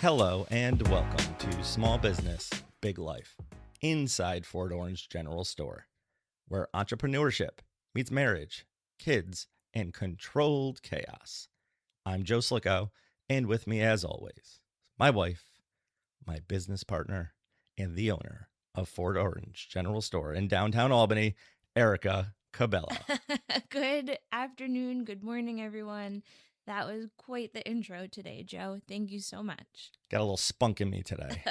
Hello and welcome to Small Business, Big Life, inside Fort Orange General Store, where entrepreneurship meets marriage, kids, and controlled chaos. I'm Joe Slicko, and with me as always, my wife, my business partner, and the owner of Fort Orange General Store in downtown Albany, Erica Cabello. Good afternoon, good morning, everyone. That was quite the intro today, Joe. Thank you so much. Got a little spunk in me today.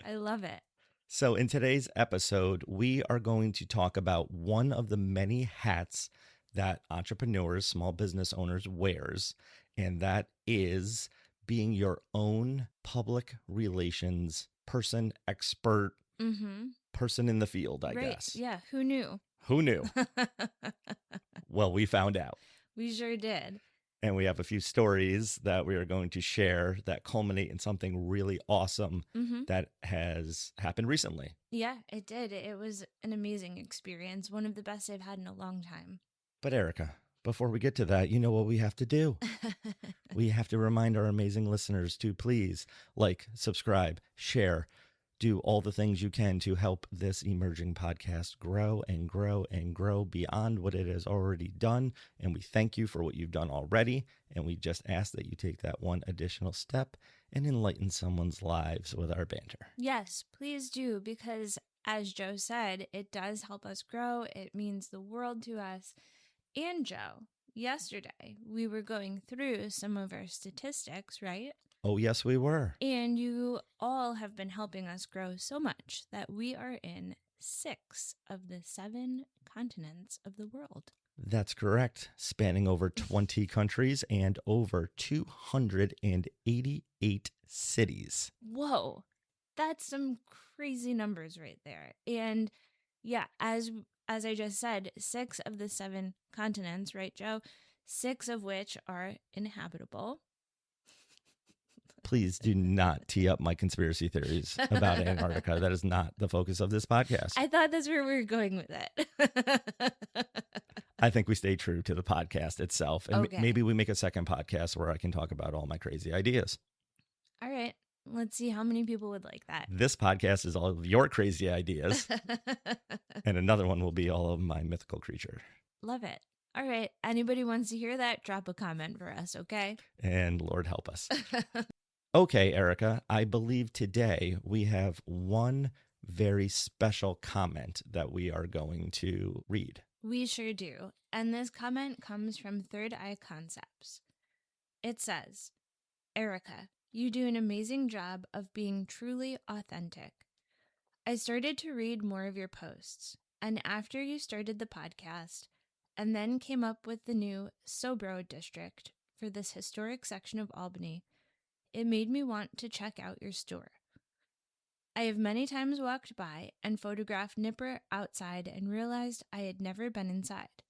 I love it. So in today's episode, we are going to talk about one of the many hats that entrepreneurs, small business owners wears, and that is being your own public relations person, expert, person in the field, I guess. Yeah, who knew? Who knew? Well, we found out. We sure did. And we have a few stories that we are going to share that culminate in something really awesome that has happened recently. Yeah, it did. It was an amazing experience. One of the best I've had in a long time. But Erica, before we get to that, you know what we have to do? We have to remind our amazing listeners to please like, subscribe, share, do all the things you can to help this emerging podcast grow and grow and grow beyond what it has already done. And we thank you for what you've done already. And we just ask that you take that one additional step and enlighten someone's lives with our banter. Yes, please do, because as Joe said, it does help us grow. It means the world to us. And Joe, yesterday we were going through some of our statistics, right? Oh, yes, we were. And you all have been helping us grow so much that we are in 6 of the 7 continents of the world. That's correct. Spanning over 20 countries and over 288 cities. Whoa, that's some crazy numbers right there. And yeah, as I just said, 6 of the 7 continents, right, Joe? 6 of which are inhabitable. Please do not tee up my conspiracy theories about Antarctica. That is not the focus of this podcast. I thought that's where we were going with it. I think we stay true to the podcast itself. And Okay. maybe we make a second podcast where I can talk about all my crazy ideas. All right. Let's see how many people would like that. This podcast is all of your crazy ideas. And another one will be all of my mythical creature. Love it. All right. Anybody wants to hear that? Drop a comment for us, okay? And Lord help us. Okay, Erica, I believe today we have one very special comment that we are going to read. We sure do. And this comment comes from Third Eye Concepts. It says, Erica, you do an amazing job of being truly authentic. I started to read more of your posts, and after you started the podcast, and then came up with the new Sobro district for this historic section of Albany, it made me want to check out your store. I have many times walked by and photographed Nipper outside and realized I had never been inside.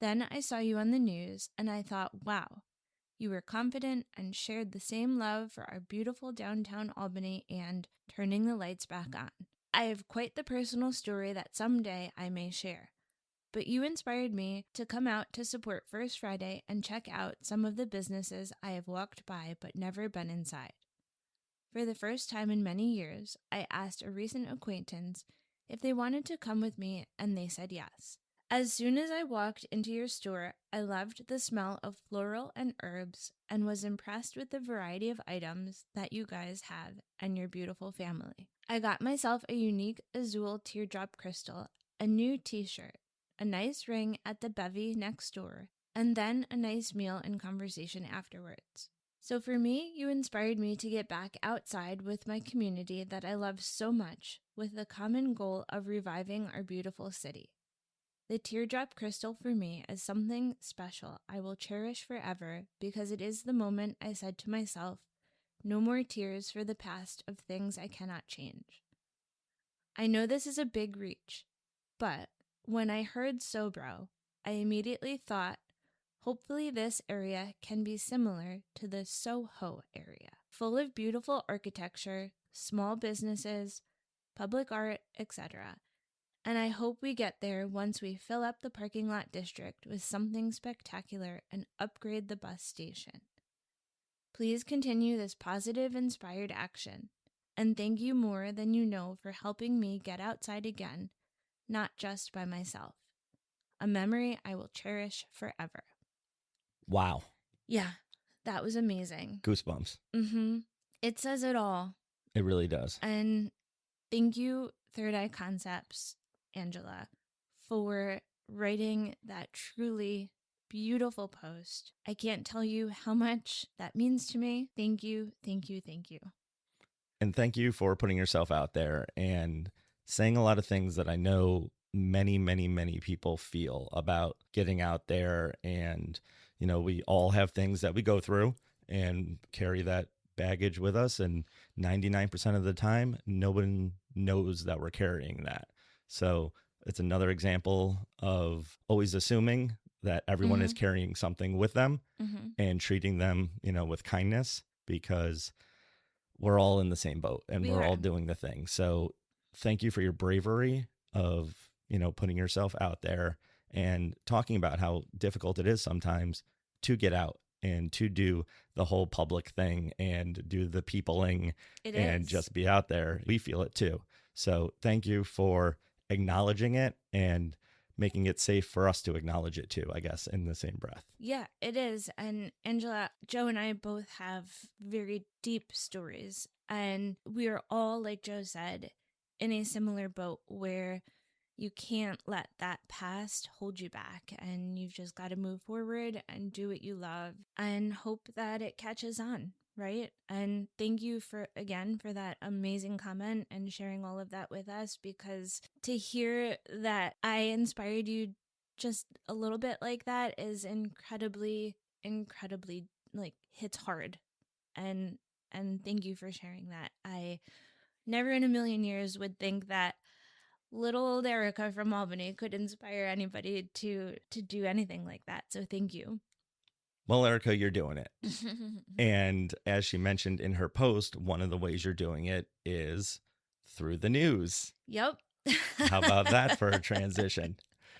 Then I saw you on the news and I thought, wow, you were confident and shared the same love for our beautiful downtown Albany and turning the lights back on. I have quite the personal story that someday I may share. But you inspired me to come out to support First Friday and check out some of the businesses I have walked by but never been inside. For the first time in many years, I asked a recent acquaintance if they wanted to come with me, and they said yes. As soon as I walked into your store, I loved the smell of floral and herbs and was impressed with the variety of items that you guys have and your beautiful family. I got myself a unique azul teardrop crystal, a new t-shirt, a nice ring at the bevy next door, and then a nice meal and conversation afterwards. So for me, you inspired me to get back outside with my community that I love so much, with the common goal of reviving our beautiful city. The teardrop crystal for me is something special I will cherish forever because it is the moment I said to myself, no more tears for the past of things I cannot change. I know this is a big reach, but when I heard Sobro, I immediately thought, hopefully this area can be similar to the Soho area, full of beautiful architecture, small businesses, public art, etc. And I hope we get there once we fill up the parking lot district with something spectacular and upgrade the bus station. Please continue this positive, inspired action. And thank you more than you know for helping me get outside again, not just by myself. A memory I will cherish forever. Wow. Yeah, that was amazing. Goosebumps. It says it all. It really does. And thank you, Third Eye Concepts, Angela, for writing that truly beautiful post. I can't tell you how much that means to me. Thank you, thank you, thank you. And thank you for putting yourself out there and saying a lot of things that I know many, many, many people feel about getting out there. And, you know, we all have things that we go through and carry that baggage with us. And 99% of the time, no one knows that we're carrying that. So it's another example of always assuming that everyone is carrying something with them and treating them, you know, with kindness, because we're all in the same boat and we're all doing the thing. So thank you for your bravery of, you know, putting yourself out there and talking about how difficult it is sometimes to get out and to do the whole public thing and do the peopling and just be out there. We feel it too. So thank you for acknowledging it and making it safe for us to acknowledge it too, I guess, in the same breath. Yeah, it is. And Angela, Joe and I both have very deep stories. And we are all, like Joe said, in a similar boat where you can't let that past hold you back. And you've just got to move forward and do what you love and hope that it catches on. Right. And thank you for that amazing comment and sharing all of that with us, because to hear that I inspired you just a little bit like that is incredibly, incredibly, like, hits hard. And thank you for sharing that. I never in a million years would think that little old Erica from Albany could inspire anybody to do anything like that. So thank you. Well, Erica, you're doing it. And as she mentioned in her post, one of the ways you're doing it is through the news. Yep. How about that for a transition?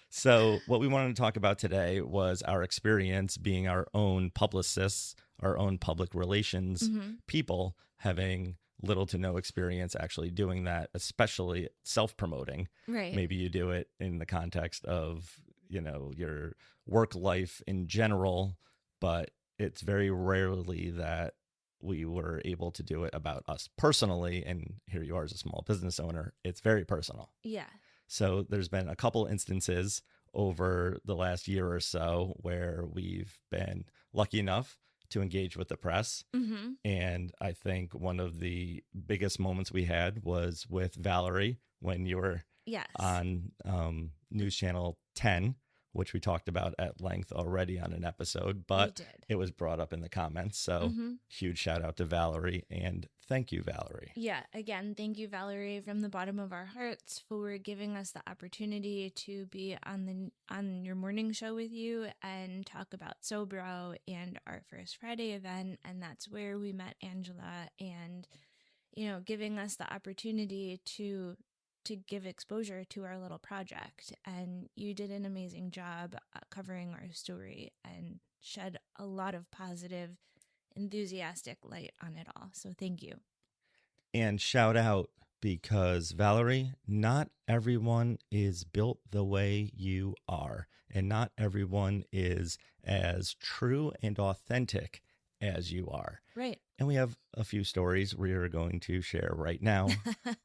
So what we wanted to talk about today was our experience being our own publicists, our own public relations people, having little to no experience actually doing that, especially self-promoting. Right. Maybe you do it in the context of, you know, your work life in general, but it's very rarely that we were able to do it about us personally. And here you are as a small business owner. It's very personal. Yeah. So there's been a couple instances over the last year or so where we've been lucky enough to engage with the press. And I think one of the biggest moments we had was with Valerie when you were on News Channel 10, which we talked about at length already on an episode, but it was brought up in the comments. So huge shout out to Valerie, and thank you, Valerie. Yeah. Again, thank you, Valerie, from the bottom of our hearts for giving us the opportunity to be on your morning show with you and talk about Sobro and our First Friday event. And that's where we met Angela, and, you know, giving us the opportunity to give exposure to our little project. And you did an amazing job covering our story and shed a lot of positive, enthusiastic light on it all. So thank you. And shout out, because Valerie, not everyone is built the way you are, and not everyone is as true and authentic as you are. Right. And we have a few stories we are going to share right now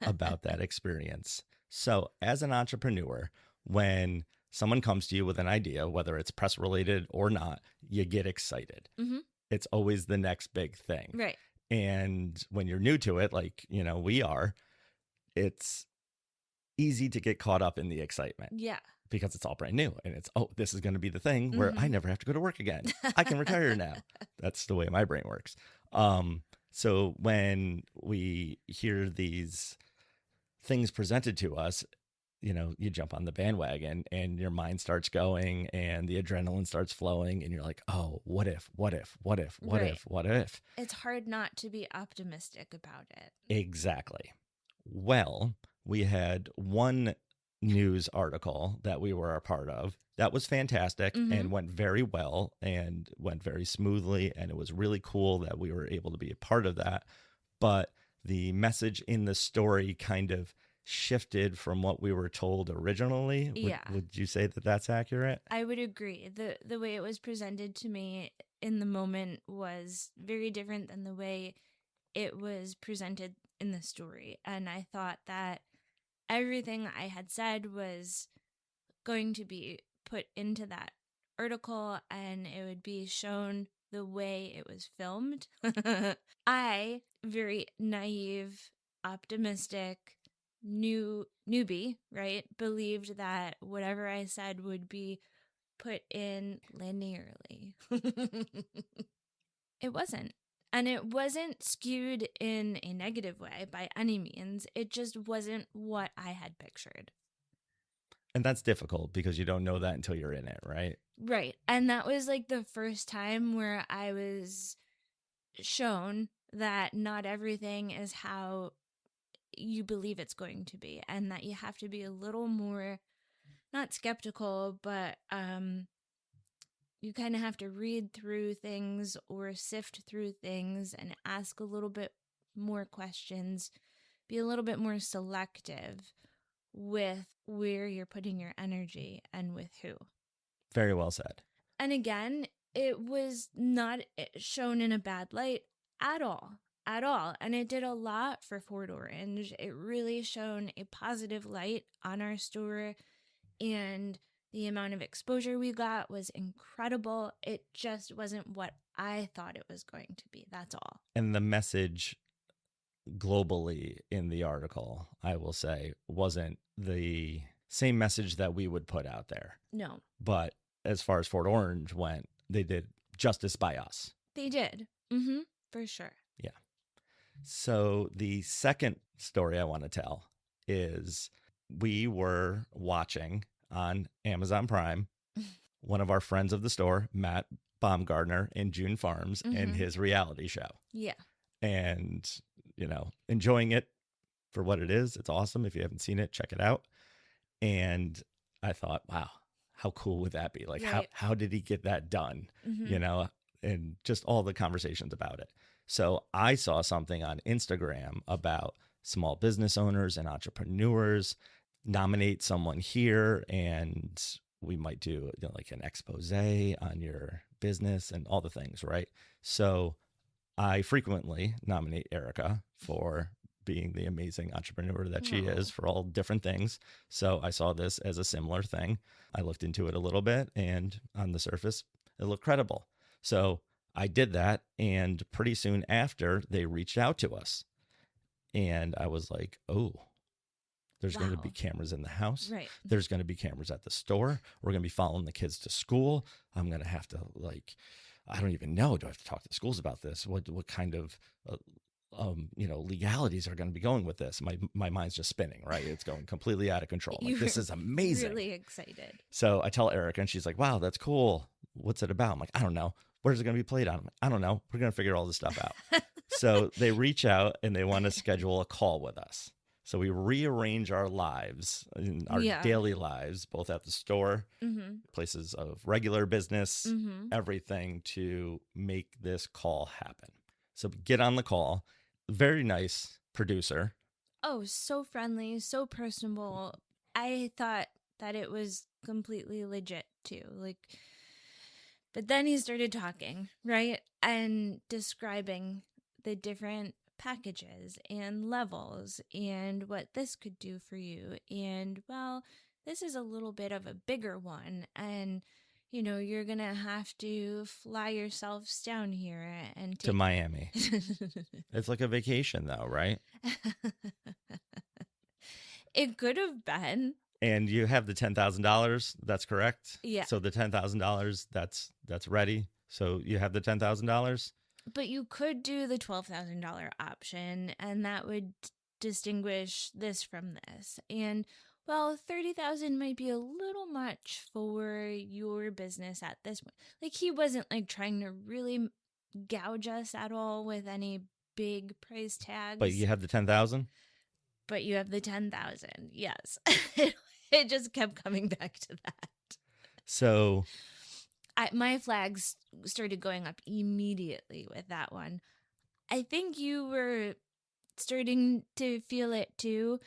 about that experience. So as an entrepreneur, when someone comes to you with an idea, whether it's press related or not, you get excited. It's always the next big thing. Right. And when you're new to it, like, you know, we are, it's easy to get caught up in the excitement. Yeah. Because it's all brand new and it's, oh, this is going to be the thing where I never have to go to work again. I can retire now. That's the way my brain works. So when we hear these things presented to us, you know, you jump on the bandwagon and your mind starts going and the adrenaline starts flowing and you're like, oh, what if? It's hard not to be optimistic about it. Exactly. Well, we had one news article that we were a part of. That was fantastic Mm-hmm. and went very well and went very smoothly. And it was really cool that we were able to be a part of that. But the message in the story kind of shifted from what we were told originally. Yeah, Would you say that that's accurate? I would agree. The way it was presented to me in the moment was very different than the way it was presented in the story. And I thought that everything I had said was going to be put into that article and it would be shown the way it was filmed. I, very naive, optimistic, newbie, right, believed that whatever I said would be put in linearly. It wasn't. And it wasn't skewed in a negative way by any means. It just wasn't what I had pictured. And that's difficult because you don't know that until you're in it, right? Right. And that was like the first time where I was shown that not everything is how you believe it's going to be, and that you have to be a little more, not skeptical, but you kind of have to read through things or sift through things and ask a little bit more questions, be a little bit more selective with where you're putting your energy and with who. Very well said. And again, it was not shown in a bad light at all. At all. And it did a lot for Fort Orange. It really shone a positive light on our store, and the amount of exposure we got was incredible. It just wasn't what I thought it was going to be. That's all. And the message globally in the article, I will say, wasn't the same message that we would put out there. No, But as far as Fort Orange went, they did justice by us. they did. Mm-hmm. For sure. Yeah. So the second story I want to tell is we were watching on Amazon Prime one of our friends of the store, Matt Baumgartner in June Farms, and his reality show. Yeah. And, enjoying it for what it is. It's awesome. If you haven't seen it, check it out. And I thought, wow, how cool would that be? Like, Right. how did he get that done? Mm-hmm. And just all the conversations about it. So I saw something on Instagram about small business owners and entrepreneurs. Nominate someone here and we might do like an expose on your business and all the things, right? So I frequently nominate Erica for being the amazing entrepreneur that she is for all different things. So I saw this as a similar thing. I looked into it a little bit and on the surface, it looked credible. So I did that. And pretty soon after, they reached out to us. And I was like, oh, there's going to be Wow. cameras in the house. Right. There's going to be cameras at the store. We're going to be following the kids to school. I'm going to have to I don't even know. Do I have to talk to the schools about this? What kind of, legalities are going to be going with this? My mind's just spinning, right? It's going completely out of control. I'm like, this is amazing. Really excited. So I tell Erica and she's like, wow, that's cool. What's it about? I'm like, I don't know. Where's it going to be played on? I'm like, I don't know. We're going to figure all this stuff out. So they reach out and they want to schedule a call with us. So we rearrange our lives, our daily lives, both at the store, places of regular business, everything to make this call happen. So get on the call. Very nice producer. Oh, so friendly, so personable. I thought that it was completely legit too. But then he started talking, right? And describing the different packages and levels and what this could do for you. And, well, this is a little bit of a bigger one. And, you're going to have to fly yourselves down here and to Miami. It's like a vacation, though, right? It could have been. And you have the $10,000. That's correct. Yeah. So the $10,000, that's ready. So you have the $10,000. But you could do the $12,000 option, and that would distinguish this from this. And, well, $30,000 might be a little much for your business at this point. Like, he wasn't trying to really gouge us at all with any big price tags. But you have the 10,000. But you have the 10,000. Yes. It just kept coming back to that. So My flags started going up immediately with that one. I think you were starting to feel it too.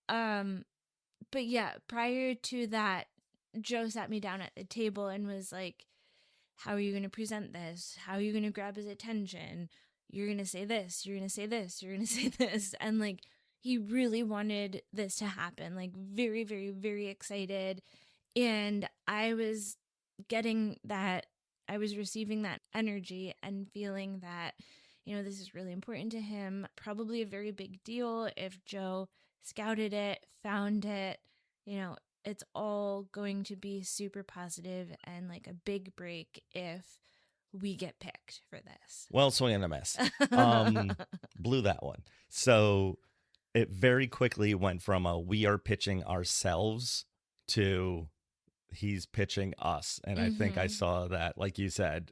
But yeah, prior to that, Joe sat me down at the table and was like, how are you going to present this? How are you going to grab his attention? You're going to say this, you're going to say this, you're going to say this. And like, he really wanted this to happen, like, very, very, very excited. And I was getting that, I was receiving that energy and feeling that, this is really important to him. Probably a very big deal if Joe scouted it, found it, it's all going to be super positive and like a big break if we get picked for this. Well, swing and a miss. Blew that one. So it very quickly went from we are pitching ourselves to he's pitching us. And I think I saw that, like you said,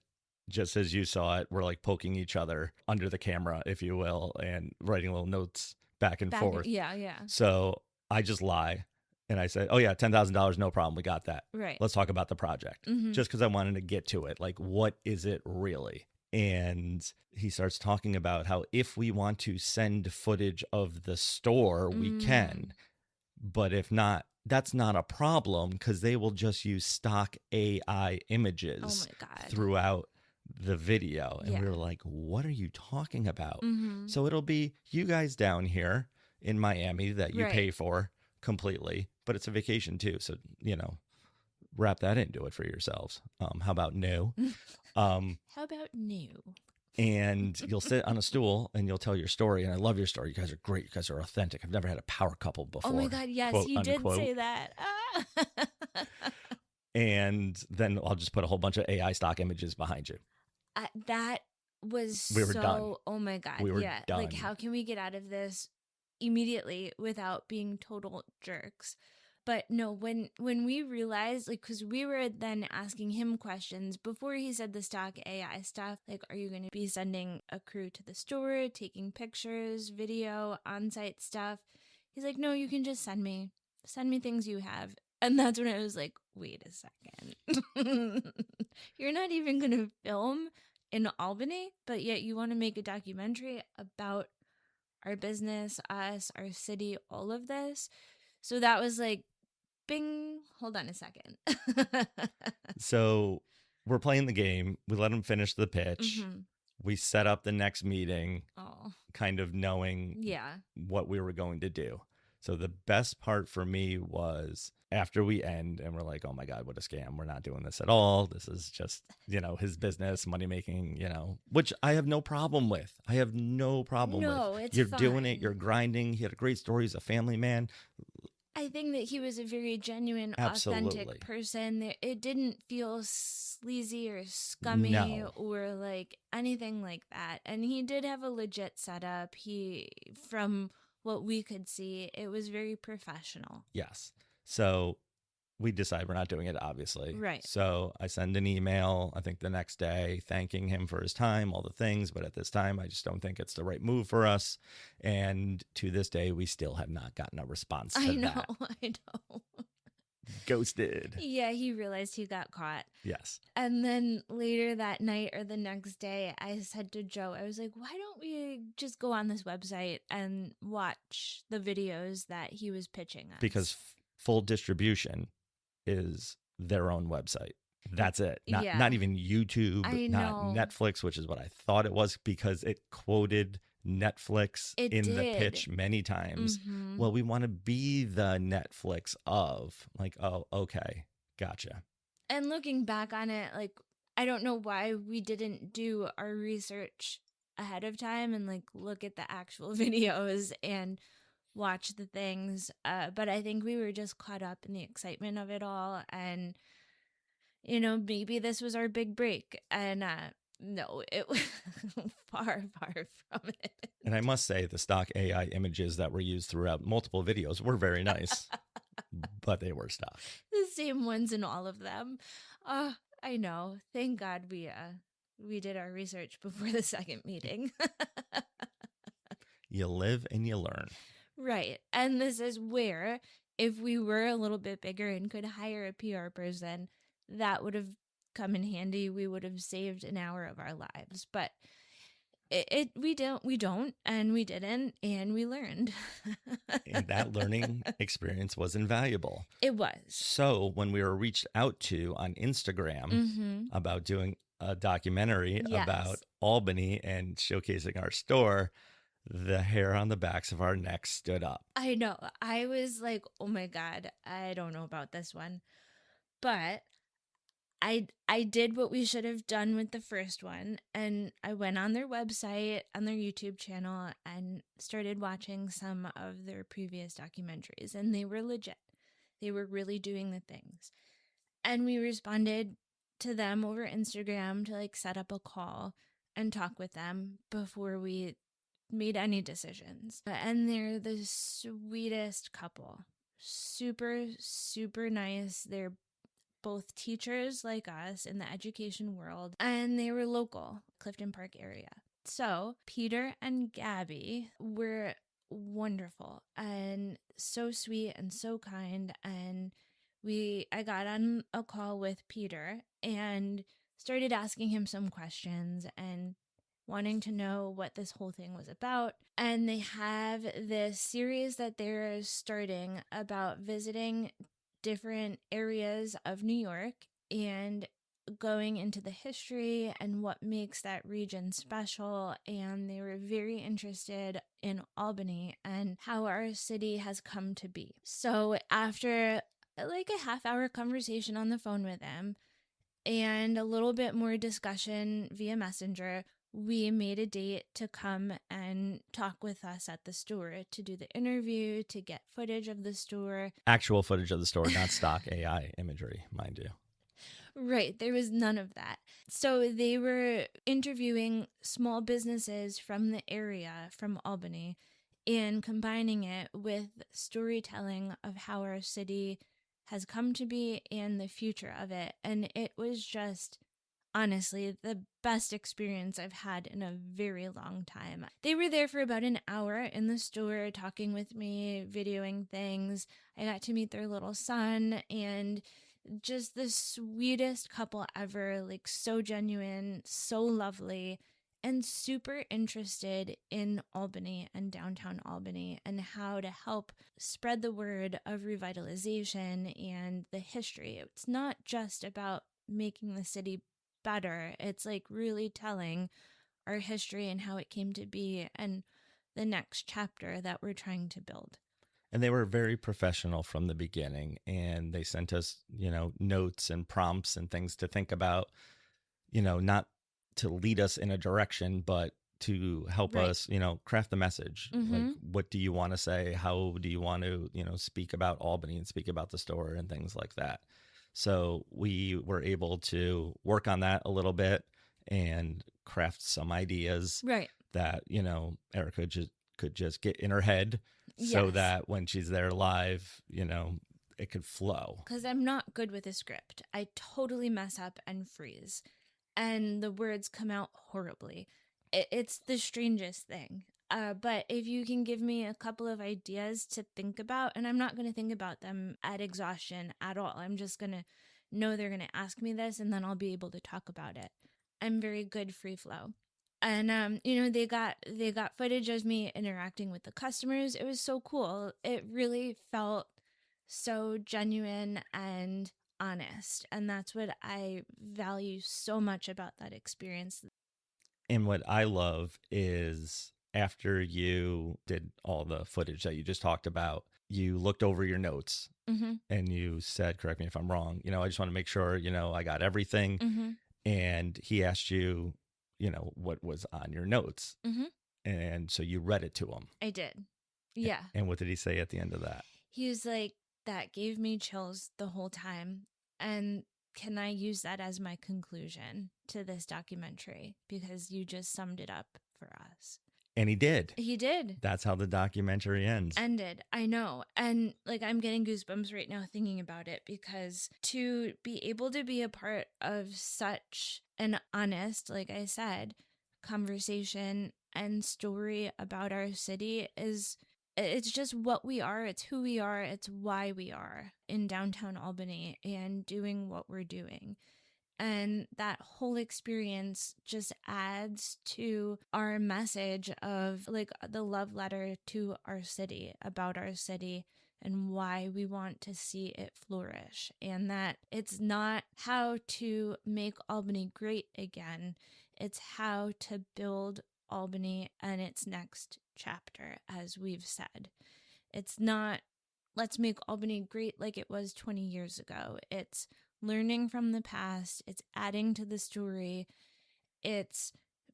just as you saw it, we're like poking each other under the camera, if you will, and writing little notes back and forth. Yeah. So I just lie. And I said, oh, yeah, $10,000, no problem. We got that. Right. Let's talk about the project. Just because I wanted to get to it. Like, what is it really? And he starts talking about how if we want to send footage of the store, we can. But if not, that's not a problem because they will just use stock AI images throughout the video. And we were like, what are you talking about? So it'll be you guys down here in Miami that you pay for completely, but it's a vacation too. So, wrap that into it for yourselves. How about no? How about no? And you'll sit on a stool and you'll tell your story. And I love your story. You guys are great. You guys are authentic. I've never had a power couple before. Oh my God, yes, quote, you unquote. did say that. And then I'll just put a whole bunch of AI stock images behind you. That was we were done. Oh my God. We were done. Like, how can we get out of this immediately without being total jerks? But no, when we realized, like, because we were then asking him questions before he said the stock AI stuff, like, are you going to be sending a crew to the store, taking pictures, video, on-site stuff? He's like, no, you can just send me things you have. And that's when I was like, wait a second. You're not even going to film in Albany, but yet you want to make a documentary about our business, us, our city, all of this. So that was like, bing, hold on a second. So we're playing the game. We let him finish the pitch. We set up the next meeting, kind of knowing what we were going to do. So the best part for me was after we end and we're like, oh my God, what a scam. We're not doing this at all. This is just, his business, money making, which I have no problem with. I have no problem with. It's You're fine. doing it. You're grinding. He had a great story. He's a family man. I think that he was a very genuine, authentic person. It didn't feel sleazy or scummy or like anything like that. And he did have a legit setup. From what we could see, it was very professional. Yes. So we decide we're not doing it, obviously. Right. So I send an email, I think the next day, thanking him for his time, all the things. But at this time, I just don't think it's the right move for us. And to this day, we still have not gotten a response to that. I know. Ghosted. Yeah, he realized he got caught. Yes. And then later that night or the next day, I said to Joe, I was like, why don't we just go on this website and watch the videos that he was pitching us? Because full distribution is their own website. That's it. Not even YouTube, not Netflix, which is what I thought it was because it quoted Netflix in the pitch many times. Well, we want to be the Netflix of, like, oh, okay, gotcha. And looking back on it, like, I don't know why we didn't do our research ahead of time and like look at the actual videos and watch the things. But I think we were just caught up in the excitement of it all. And, maybe this was our big break. And no, it was far, far from it. And I must say the stock AI images that were used throughout multiple videos were very nice, but they were stock. The same ones in all of them. I know. Thank God we did our research before the second meeting. You live and you learn. Right. And this is where if we were a little bit bigger and could hire a PR person, that would have come in handy. We would have saved an hour of our lives. But we don't, and we didn't, and we learned. And that learning experience was invaluable. It was. So when we were reached out to on Instagram about doing a documentary about Yes. Albany and showcasing our store, the hair on the backs of our necks stood up. I know. I was like, oh my God, I don't know about this one. But I did what we should have done with the first one, and I went on their website, on their YouTube channel, and started watching some of their previous documentaries, and they were legit. They were really doing the things. And we responded to them over Instagram to like set up a call and talk with them before we made any decisions. And they're the sweetest couple. Super, super nice. They're both teachers like us in the education world, and they were local, Clifton Park area. So Peter and Gabby were wonderful and so sweet and so kind. And I got on a call with Peter and started asking him some questions and wanting to know what this whole thing was about. And they have this series that they're starting about visiting different areas of New York and going into the history and what makes that region special. And they were very interested in Albany and how our city has come to be. So after like a half-hour conversation on the phone with them and a little bit more discussion via Messenger, we made a date to come and talk with us at the store to do the interview, to get footage of the store. Actual footage of the store, not stock AI imagery, mind you. Right, there was none of that. So they were interviewing small businesses from the area, from Albany, and combining it with storytelling of how our city has come to be and the future of it. And it was just honestly the best experience I've had in a very long time. They were there for about an hour in the store talking with me, videoing things. I got to meet their little son, and just the sweetest couple ever, like so genuine, so lovely, and super interested in Albany and downtown Albany and how to help spread the word of revitalization and the history. It's not just about making the city better, it's like really telling our history and how it came to be and the next chapter that we're trying to build. And they were very professional from the beginning, and they sent us, notes and prompts and things to think about, not to lead us in a direction, but to help Right. us, craft the message. Like, what do you want to say? How do you want to, speak about Albany and speak about the store and things like that? So we were able to work on that a little bit and craft some ideas Right. that, Erica could just get in her head so Yes. that when she's there live, it could flow. Because I'm not good with a script. I totally mess up and freeze, and the words come out horribly. It's the strangest thing. But if you can give me a couple of ideas to think about, and I'm not going to think about them at exhaustion at all. I'm just going to know they're going to ask me this, and then I'll be able to talk about it. I'm very good free flow. And they got footage of me interacting with the customers. It was so cool. It really felt so genuine and honest, and that's what I value so much about that experience. And what I love is after you did all the footage that you just talked about, you looked over your notes and you said, correct me if I'm wrong, I just want to make sure, I got everything. And he asked you, what was on your notes. And so you read it to him. I did. Yeah. And what did he say at the end of that? He was like, that gave me chills the whole time. And can I use that as my conclusion to this documentary? Because you just summed it up for us. And he did. He did. That's how the documentary ends. Ended. I know. And like, I'm getting goosebumps right now thinking about it, because to be able to be a part of such an honest, like I said, conversation and story about our city is It's just what we are. It's who we are. It's why we are in downtown Albany and doing what we're doing. And that whole experience just adds to our message of like the love letter to our city, about our city and why we want to see it flourish. And that it's not how to make Albany great again, it's how to build Albany and its next chapter, as we've said. It's not let's make Albany great like it was 20 years ago. It's learning from the past, it's adding to the story, it's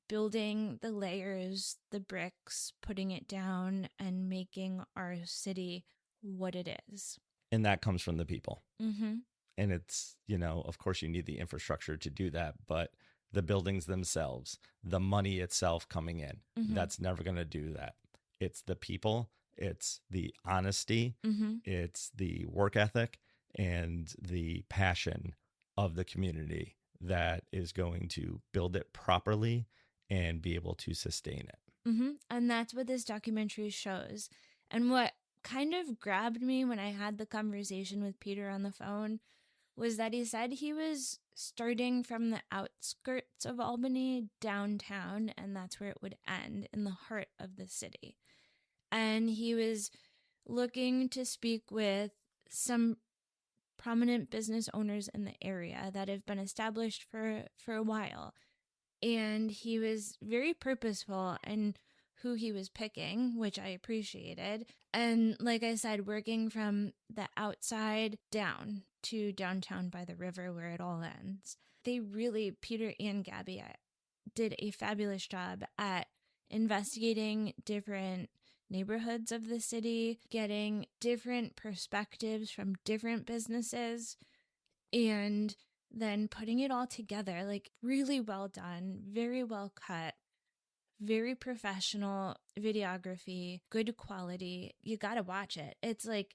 building the layers, the bricks, putting it down, and making our city what it is. And that comes from the people. Mm-hmm. And it's, of course you need the infrastructure to do that, but the buildings themselves, the money itself coming in, that's never going to do that. It's the people, it's the honesty, it's the work ethic, and the passion of the community that is going to build it properly and be able to sustain it. And that's what this documentary shows. And what kind of grabbed me when I had the conversation with Peter on the phone was that he said he was starting from the outskirts of Albany downtown, and that's where it would end, in the heart of the city. And he was looking to speak with some prominent business owners in the area that have been established for a while. And he was very purposeful in who he was picking, which I appreciated. And like I said, working from the outside down to downtown by the river where it all ends. They really, Peter and Gabby, did a fabulous job at investigating different neighborhoods of the city, getting different perspectives from different businesses, and then putting it all together. Like, really well done, very well cut, very professional videography, good quality. You gotta watch it. It's like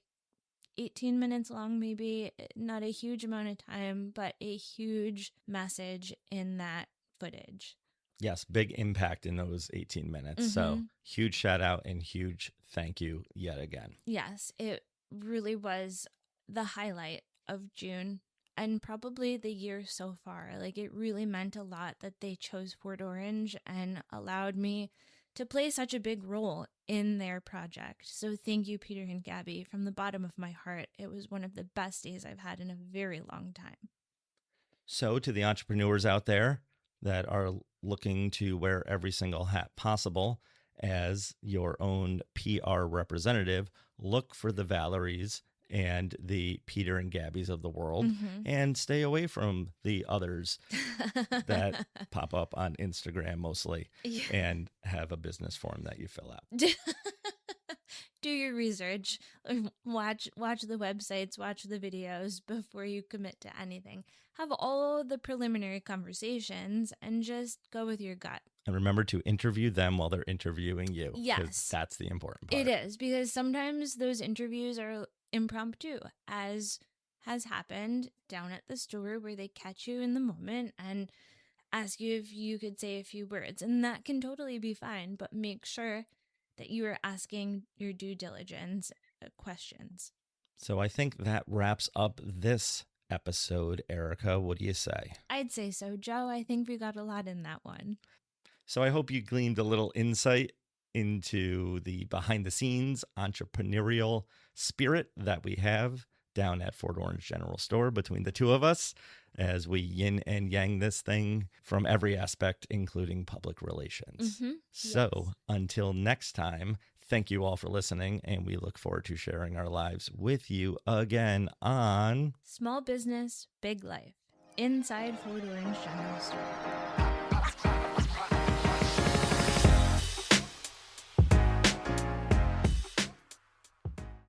18 minutes long, maybe, not a huge amount of time, but a huge message in that footage. Yes, big impact in those 18 minutes. So huge shout out and huge thank you yet again. Yes, it really was the highlight of June and probably the year so far. Like, it really meant a lot that they chose Fort Orange and allowed me to play such a big role in their project. So thank you, Peter and Gabby, from the bottom of my heart. It was one of the best days I've had in a very long time. So to the entrepreneurs out there that are looking to wear every single hat possible as your own PR representative, look for the Valeries and the Peter and Gabbies of the world, and stay away from the others that pop up on Instagram mostly and have a business form that you fill out. Do your research, watch the websites, watch the videos before you commit to anything. Have all the preliminary conversations and just go with your gut. And remember to interview them while they're interviewing you. Yes. That's the important part. It is, because sometimes those interviews are impromptu, as has happened down at the store, where they catch you in the moment and ask you if you could say a few words. And that can totally be fine, but make sure that you are asking your due diligence questions. So I think that wraps up this episode, Erica. What do you say? I'd say so, Joe. I think we got a lot in that one. So I hope you gleaned a little insight into the behind the scenes entrepreneurial spirit that we have down at Fort Orange General Store between the two of us as we yin and yang this thing from every aspect, including public relations. So until next time, thank you all for listening, and we look forward to sharing our lives with you again on Small Business, Big Life, inside Fort Orange General Store.